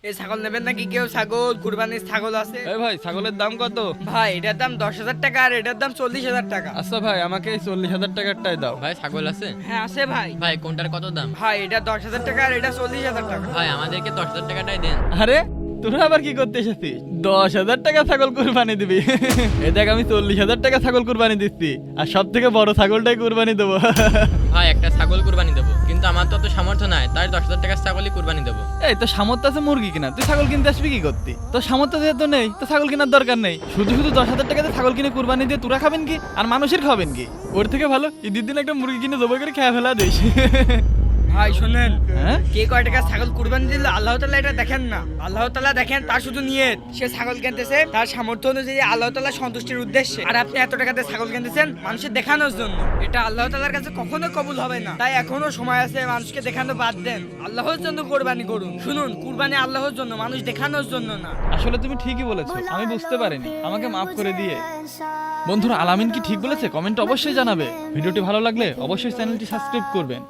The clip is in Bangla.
এই ছাগল নেবেন নাকি কেউ? ছাগল কুরবানির ছাগল আছে এই ভাই ছাগলের দাম কত? ভাই, এটার দাম 10,000 টাকা আর এটার দাম 40,000 টাকা। আচ্ছা ভাই আমাকে এই 40,000 টাকারটাই দাও। ভাই ছাগল আছে? হ্যাঁ আছে ভাই। ভাই কোনটার কত দাম? ভাই এটা 10,000 টাকা আর এটা 40,000 টাকা। ভাই আমাদেরকে 10,000 টাকাটাই দেন। আরে তোরা আবার কি করতে এসেছিস? 10,000 টাকা ছাগল কুরবানি দিবি? এই দেখ আমি 40,000 টাকা ছাগল কুরবানি দিচ্ছি আর সব থেকে বড় ছাগলটাই কুরবানি দেবো। ভাই একটা ছাগল কুরবানি দেবো, কিন্তু আমার তো অত সামর্থ্য নাই, তাই 10,000 টাকার ছাগলই কুরবানি দেবো। এই তো সামর্থ্য আছে মুরগি কিনা, তুই ছাগল কিনতে আসবি কি করতে? তোর সামর্থ্য যেহেতু নেই তো ছাগল কেনার দরকার নেই। শুধু শুধু 10,000 টাকাতে ছাগল কিনে কুরবানি দিয়ে তোরা খাবেন কি আর মানুষের খাবেন কি? ওর থেকে ভালো ঈদের দিন একটা মুরগি কিনে জবাই করে খেয়ে ফেলা দিস। ভাই শুনেন, হ্যাঁ কে কয় টাকা ছাগল কুরবানি দিল আল্লাহ তাআলা এটা দেখেন না। আল্লাহ তাআলা দেখেন তার শুধু নিয়ত। সে ছাগল কিনতেছে তার সামর্থ্য অনুযায়ী আল্লাহ তাআলা সন্তুষ্টির উদ্দেশ্যে, আর আপনি এত টাকাতে ছাগল কিনতেছেন মানুষের দেখানোর জন্য। এটা আল্লাহ তাআলার কাছে কখনো কবুল হবে না। তাই এখনো সময় আছে, মানুষকে দেখানো বাদ দেন, আল্লাহর জন্য কুরবানি করুন। শুনুন, কুরবানি আল্লাহর জন্য, মানুষ দেখানোর জন্য না। আসলে তুমি ঠিকই বলেছো, আমি বুঝতে পারিনি, আমাকে মাফ করে দিয়ে। বন্ধুরা আলামিন কি ঠিক বলেছে? কমেন্টে অবশ্যই জানাবে। ভিডিওটি ভালো লাগলে অবশ্যই চ্যানেলটি সাবস্ক্রাইব করবেন।